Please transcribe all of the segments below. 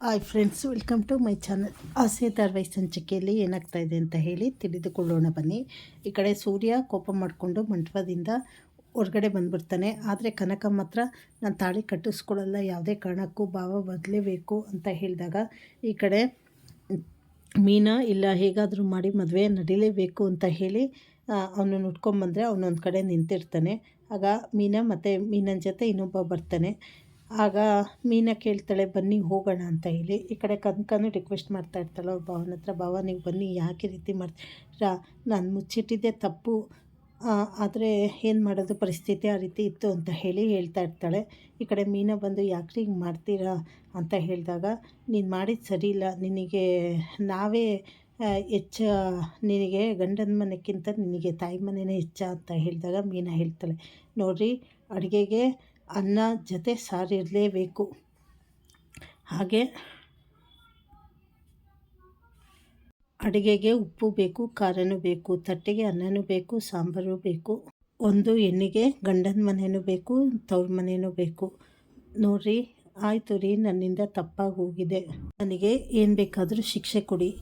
Hi friends, welcome to my channel. ಆಸೆ ಧಾರಾವಾಹಿ ಸಂಚಿಕೆಯಲ್ಲಿ ಏನಾಗ್ತಾ ಇದೆ ಅಂತ ಹೇಳಿ ತಿಳಿದುಕೊಳ್ಳೋಣ ಬನ್ನಿ. ಈ ಕಡೆ ಸೂರ್ಯ ಕೋಪ ಮಾಡಿಕೊಂಡು ಮಂಟಪದಿಂದ ಹೊರಗಡೆ ಬಂದುಬಿಡ್ತಾನೆ. ಆದರೆ ಕನಕ ಮಾತ್ರ ನಾನು ತಾಳಿ ಕಟ್ಟಿಸ್ಕೊಳ್ಳಲ್ಲ, ಯಾವುದೇ ಕಾರಣಕ್ಕೂ ಭಾವ ಬದಲೇಬೇಕು ಅಂತ ಹೇಳಿದಾಗ ಈ ಕಡೆ ಮೀನಾ ಇಲ್ಲ ಹೇಗಾದರೂ ಮಾಡಿ ಮದುವೆ ನಡೀಲೇಬೇಕು ಅಂತ ಹೇಳಿ ಅವನನ್ನು ಉಟ್ಕೊಂಬಂದರೆ ಅವನೊಂದು ಕಡೆ ನಿಂತಿರ್ತಾನೆ. ಆಗ ಮೀನಾ ಮತ್ತು ಮೀನನ ಜೊತೆ ಇನ್ನೊಬ್ಬ ಬರ್ತಾನೆ. ಆಗ ಮೀನಾ ಕೇಳ್ತಾಳೆ, ಬನ್ನಿ ಹೋಗೋಣ ಅಂತ ಹೇಳಿ. ಈ ಕಡೆ ಕನಕನೂ ರಿಕ್ವೆಸ್ಟ್ ಮಾಡ್ತಾ ಇರ್ತಾಳೆ ಅವ್ರ ಭಾವನ ಹತ್ರ, ಭಾವ ನೀವು ಬನ್ನಿ, ಯಾಕೆ ಈ ರೀತಿ ಮಾಡ್ತೀರಾ, ನಾನು ಮುಚ್ಚಿಟ್ಟಿದ್ದೆ ತಪ್ಪು, ಆದರೆ ಏನು ಮಾಡೋದು, ಪರಿಸ್ಥಿತಿ ಆ ರೀತಿ ಇತ್ತು ಅಂತ ಹೇಳಿ ಹೇಳ್ತಾ ಇರ್ತಾಳೆ. ಈ ಕಡೆ ಮೀನಾ ಬಂದು ಯಾಕ್ರಿ ಹಿಂಗೆ ಮಾಡ್ತೀರಾ ಅಂತ ಹೇಳಿದಾಗ, ನೀನು ಮಾಡಿದ್ದು ಸರಿ ಇಲ್ಲ, ನಿನಗೆ ನಾವೇ ಹೆಚ್ಚ, ನಿನಗೆ ಗಂಡನ ಮನೆಗಿಂತ ನಿನಗೆ ತಾಯಿ ಮನೆಯೇ ಹೆಚ್ಚ ಅಂತ ಹೇಳಿದಾಗ ಮೀನಾ ಹೇಳ್ತಾಳೆ, ನೋಡಿರಿ, ಅಡುಗೆಗೆ ಅನ್ನ ಜೊತೆ ಸಾರು ಇರಲೇಬೇಕು, ಹಾಗೆ ಅಡುಗೆಗೆ ಉಪ್ಪು ಬೇಕು, ಖಾರನೂ ಬೇಕು, ತಟ್ಟೆಗೆ ಅನ್ನನೂ ಬೇಕು, ಸಾಂಬಾರು ಬೇಕು, ಒಂದು ಹೆಣ್ಣಿಗೆ ಗಂಡನ ಮನೆಯೂ ಬೇಕು, ತವ್ರ ಮನೆಯೂ ಬೇಕು. ನೋಡ್ರಿ, ಆಯಿತು ರೀ, ನನ್ನಿಂದ ತಪ್ಪಾಗಿ ಹೋಗಿದೆ, ನನಗೆ ಏನು ಬೇಕಾದರೂ ಶಿಕ್ಷೆ ಕೊಡಿ,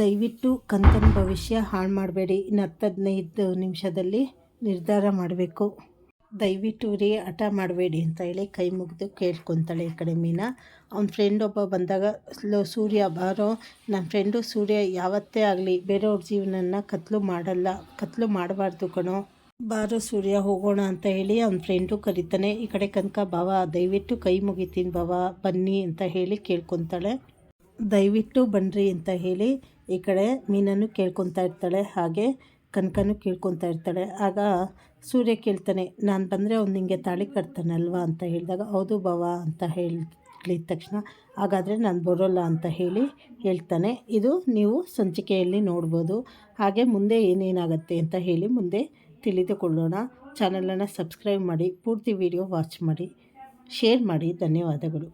ದಯವಿಟ್ಟು ಕನಕನ ಭವಿಷ್ಯ ಹಾಳು ಮಾಡಬೇಡಿ, ಇನ್ನು 10-15 ನಿಮಿಷದಲ್ಲಿ ನಿರ್ಧಾರ ಮಾಡಬೇಕು, ದಯವಿಟ್ಟು ರೀ ಹಠ ಮಾಡಬೇಡಿ ಅಂತ ಹೇಳಿ ಕೈ ಮುಗಿದು ಕೇಳ್ಕೊತಾಳೆ. ಈ ಕಡೆ ಮೀನಾ ಅವ್ನ ಫ್ರೆಂಡ್ ಒಬ್ಬ ಬಂದಾಗ, ಸೂರ್ಯ ಬಾರೋ, ನನ್ನ ಫ್ರೆಂಡು ಸೂರ್ಯ ಯಾವತ್ತೇ ಆಗಲಿ ಬೇರೆಯವ್ರ ಜೀವನನ ಕತ್ಲು ಮಾಡಬಾರ್ದು ಕಣೋ, ಬಾರೋ ಸೂರ್ಯ ಹೋಗೋಣ ಅಂತ ಹೇಳಿ ಅವ್ನ ಫ್ರೆಂಡು ಕರೀತಾನೆ. ಈ ಕಡೆ ಕನಕ, ಭಾವ ದಯವಿಟ್ಟು ಕೈ ಮುಗಿತೀನಿ ಭಾವ, ಬನ್ನಿ ಅಂತ ಹೇಳಿ ಕೇಳ್ಕೊತಾಳೆ. ದಯವಿಟ್ಟು ಬನ್ನಿರಿ ಅಂತ ಹೇಳಿ ಈ ಕಡೆ ಮೀನನ್ನು ಕೇಳ್ಕೊತಾ ಇರ್ತಾಳೆ, ಹಾಗೆ ಕನಕನೂ ಕೇಳ್ಕೊತಾ ಇರ್ತಾಳೆ. ಆಗ ಸೂರ್ಯ ಕೇಳ್ತಾನೆ, ನಾನು ಬಂದರೆ ಅವ್ನು ನಿಂಗೆ ತಾಳಿ ಕಟ್ತಾನಲ್ವಾ ಅಂತ ಹೇಳಿದಾಗ, ಹೌದು ಭಾವ ಅಂತ ಹೇಳಿದ ತಕ್ಷಣ, ಹಾಗಾದರೆ ನಾನು ಬರೋಲ್ಲ ಅಂತ ಹೇಳಿ ಹೇಳ್ತಾನೆ. ಇದು ನೀವು ಸಂಚಿಕೆಯಲ್ಲಿ ನೋಡ್ಬೋದು. ಹಾಗೆ ಮುಂದೆ ಏನೇನಾಗುತ್ತೆ ಅಂತ ಹೇಳಿ ಮುಂದೆ ತಿಳಿದುಕೊಳ್ಳೋಣ. ಚಾನಲನ್ನು ಸಬ್ಸ್ಕ್ರೈಬ್ ಮಾಡಿ, ಪೂರ್ತಿ ವಿಡಿಯೋ ವಾಚ್ ಮಾಡಿ, ಶೇರ್ ಮಾಡಿ. ಧನ್ಯವಾದಗಳು.